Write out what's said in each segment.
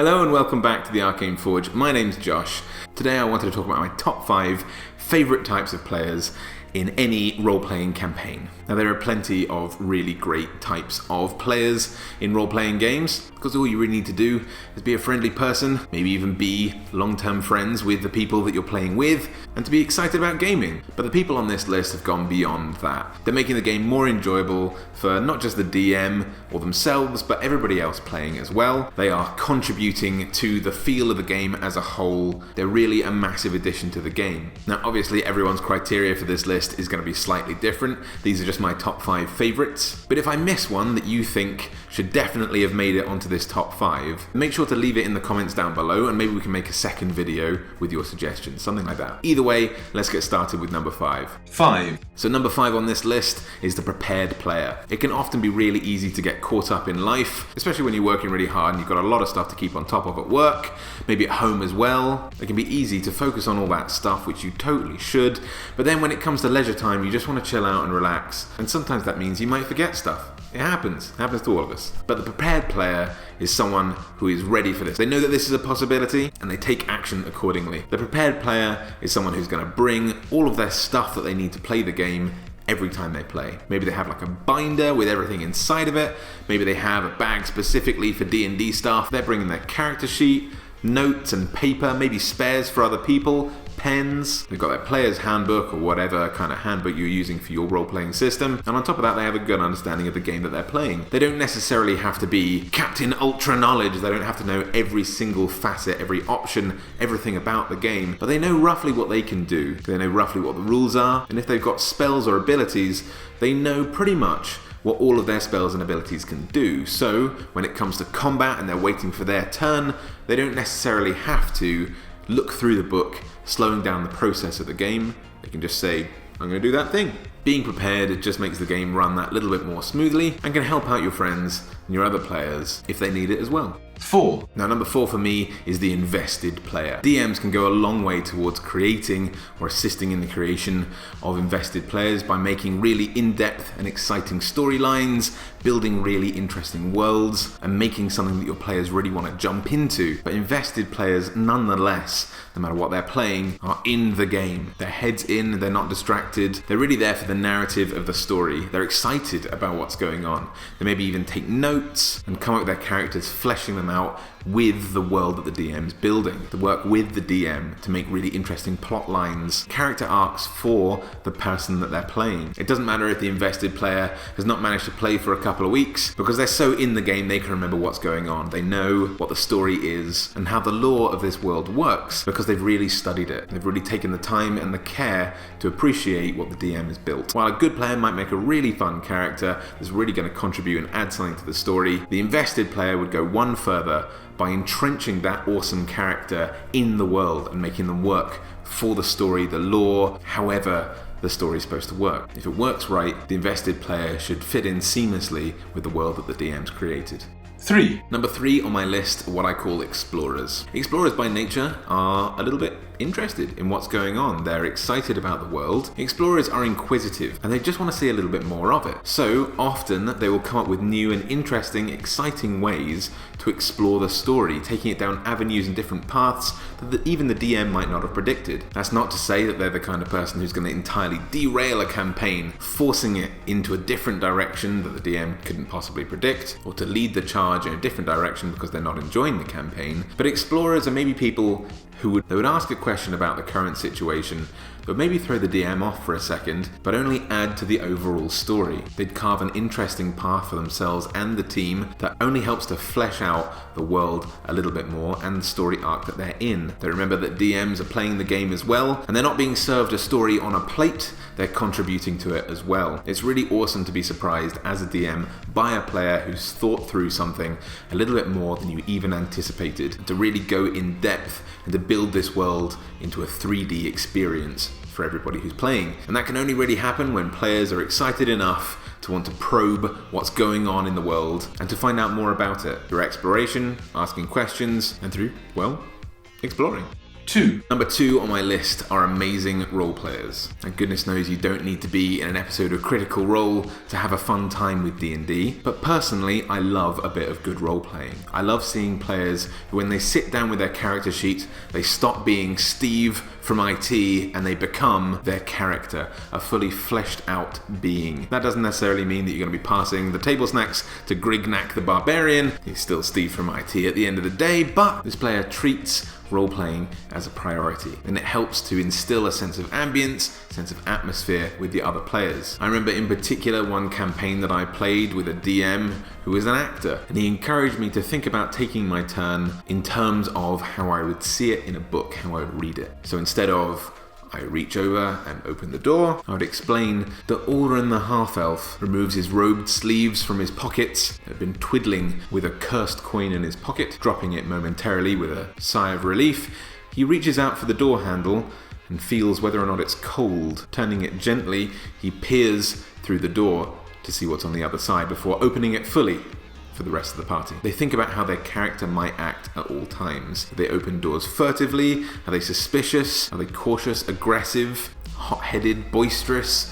Hello and welcome back to the Arcane Forge. My name's Josh. Today I wanted to talk about my top 5 favourite types of players in any role-playing campaign. Now there are plenty of really great types of players in role-playing games, because all you really need to do is be a friendly person, maybe even be long-term friends with the people that you're playing with, and to be excited about gaming. But the people on this list have gone beyond that. They're making the game more enjoyable for not just the DM or themselves, but everybody else playing as well. They are contributing to the feel of the game as a whole. They're really a massive addition to the game. Now obviously everyone's criteria for this list is going to be slightly different. These are just my top 5 favourites. But if I miss one that you think should definitely have made it onto this top 5, make sure to leave it in the comments down below and maybe we can make a second video with your suggestions, something like that. Either way, let's get started with number 5. So number 5 on this list is the prepared player. It can often be really easy to get caught up in life, especially when you're working really hard and you've got a lot of stuff to keep on top of at work, maybe at home as well. It can be easy to focus on all that stuff, which you totally should, but then when it comes to leisure time, you just want to chill out and relax, and sometimes that means you might forget stuff. It happens to all of us. But the prepared player is someone who is ready for this. They know that this is a possibility and they take action accordingly. The prepared player is someone who's going to bring all of their stuff that they need to play the game every time they play. Maybe they have like a binder with everything inside of it. Maybe they have a bag specifically for D&D stuff. They're bringing their character sheet, notes and paper, maybe spares for other people, pens. They've got their player's handbook or whatever kind of handbook you're using for your role-playing system. And on top of that, they have a good understanding of the game that they're playing. They don't necessarily have to be Captain Ultra Knowledge. They don't have to know every single facet, every option, everything about the game. But they know roughly what they can do. They know roughly what the rules are. And if they've got spells or abilities, they know pretty much what all of their spells and abilities can do. So when it comes to combat and they're waiting for their turn, they don't necessarily have to look through the book, slowing down the process of the game. They can just say, I'm going to do that thing. Being prepared, it just makes the game run that little bit more smoothly and can help out your friends and your other players if they need it as well. 4. Now number 4 for me is the invested player. DMs can go a long way towards creating or assisting in the creation of invested players by making really in-depth and exciting storylines, building really interesting worlds, and making something that your players really want to jump into. But invested players, nonetheless, no matter what they're playing, are in the game. Their head's in, they're not distracted. They're really there for the narrative of the story. They're excited about what's going on. They maybe even take notes and come up with their characters, fleshing them out with the world that the DM's building. To work with the DM to make really interesting plot lines, character arcs for the person that they're playing. It doesn't matter if the invested player has not managed to play for a couple of weeks, because they're so in the game they can remember what's going on. They know what the story is and how the lore of this world works because they've really studied it. They've really taken the time and the care to appreciate what the DM has built. While a good player might make a really fun character that's really going to contribute and add something to the story, the invested player would go one further by entrenching that awesome character in the world and making them work for the story, the lore, however the story is supposed to work. If it works right, the invested player should fit in seamlessly with the world that the DM's created. 3. Number 3 on my list are what I call explorers. Explorers by nature are a little bit interested in what's going on. They're excited about the world. Explorers are inquisitive and they just want to see a little bit more of it. So often they will come up with new and interesting, exciting ways to explore the story, taking it down avenues and different paths that even the DM might not have predicted. That's not to say that they're the kind of person who's going to entirely derail a campaign, forcing it into a different direction that the DM couldn't possibly predict, or to lead the charge in a different direction because they're not enjoying the campaign. But explorers are maybe people who would ask a question about the current situation, but maybe throw the DM off for a second, but only add to the overall story. They'd carve an interesting path for themselves and the team that only helps to flesh out the world a little bit more and the story arc that they're in. They remember that DMs are playing the game as well, and they're not being served a story on a plate, they're contributing to it as well. It's really awesome to be surprised as a DM by a player who's thought through something a little bit more than you even anticipated, to really go in depth and to build this world into a 3D experience for everybody who's playing. And that can only really happen when players are excited enough to want to probe what's going on in the world and to find out more about it through exploration, asking questions, and through, well, exploring. 2. Number 2 on my list are amazing role players. And goodness knows you don't need to be in an episode of Critical Role to have a fun time with D&D, but personally I love a bit of good role playing. I love seeing players who, when they sit down with their character sheet, they stop being Steve from IT and they become their character, a fully fleshed out being. That doesn't necessarily mean that you're going to be passing the table snacks to Grignack the Barbarian. He's still Steve from IT at the end of the day, but this player treats role-playing as a priority, and it helps to instill a sense of ambience, sense of atmosphere with the other players. I remember in particular one campaign that I played with a DM who was an actor, and he encouraged me to think about taking my turn in terms of how I would see it in a book, how I would read it. So instead of I reach over and open the door, I would explain that Alden the half-elf removes his robed sleeves from his pockets, had been twiddling with a cursed coin in his pocket, dropping it momentarily with a sigh of relief. He reaches out for the door handle and feels whether or not it's cold. Turning it gently, he peers through the door to see what's on the other side before opening it fully for the rest of the party. They think about how their character might act at all times. Do they open doors furtively? Are they suspicious? Are they cautious, aggressive, hot-headed, boisterous,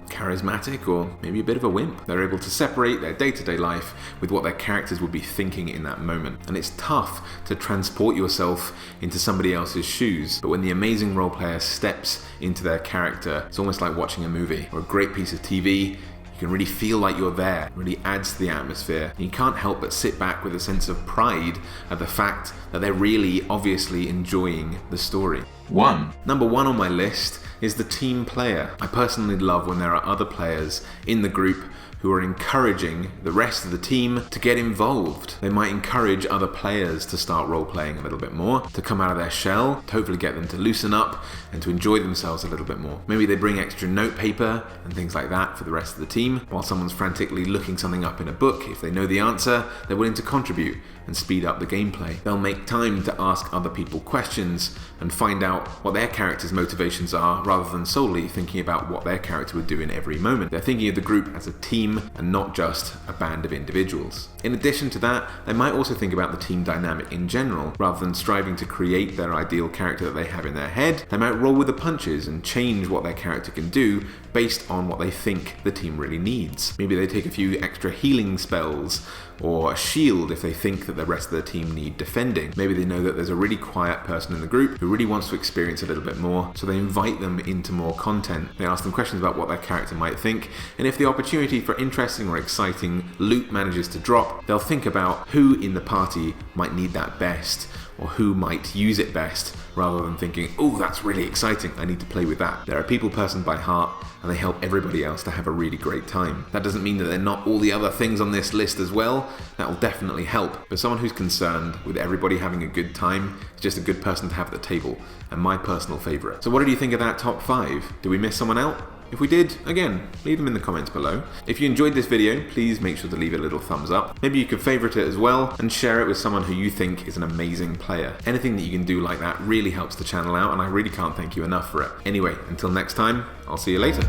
charismatic, or maybe a bit of a wimp? They're able to separate their day-to-day life with what their characters would be thinking in that moment. And it's tough to transport yourself into somebody else's shoes, but when the amazing role player steps into their character, it's almost like watching a movie or a great piece of TV. You can really feel like you're there. It really adds to the atmosphere. You can't help but sit back with a sense of pride at the fact that they're really obviously enjoying the story. 1. Number 1 on my list is the team player. I personally love when there are other players in the group who are encouraging the rest of the team to get involved. They might encourage other players to start role-playing a little bit more, to come out of their shell, to hopefully get them to loosen up and to enjoy themselves a little bit more. Maybe they bring extra note paper and things like that for the rest of the team. While someone's frantically looking something up in a book, if they know the answer, they're willing to contribute and speed up the gameplay. They'll make time to ask other people questions and find out what their character's motivations are, rather than solely thinking about what their character would do in every moment. They're thinking of the group as a team and not just a band of individuals. In addition to that, they might also think about the team dynamic in general. Rather than striving to create their ideal character that they have in their head, they might roll with the punches and change what their character can do based on what they think the team really needs. Maybe they take a few extra healing spells or a shield if they think that the rest of the team need defending. Maybe they know that there's a really quiet person in the group who really wants to experience a little bit more, so they invite them into more content. They ask them questions about what their character might think, and if the opportunity for interesting or exciting loot manages to drop, they'll think about who in the party might need that best, or who might use it best, rather than thinking, oh, that's really exciting, I need to play with that. They're a people person by heart, and they help everybody else to have a really great time. That doesn't mean that they're not all the other things on this list as well. That will definitely help, but someone who's concerned with everybody having a good time is just a good person to have at the table, and my personal favourite. So what did you think of that top 5? Did we miss someone out? If we did, again, leave them in the comments below. If you enjoyed this video, please make sure to leave it a little thumbs up. Maybe you could favourite it as well and share it with someone who you think is an amazing player. Anything that you can do like that really helps the channel out, and I really can't thank you enough for it. Anyway, until next time, I'll see you later.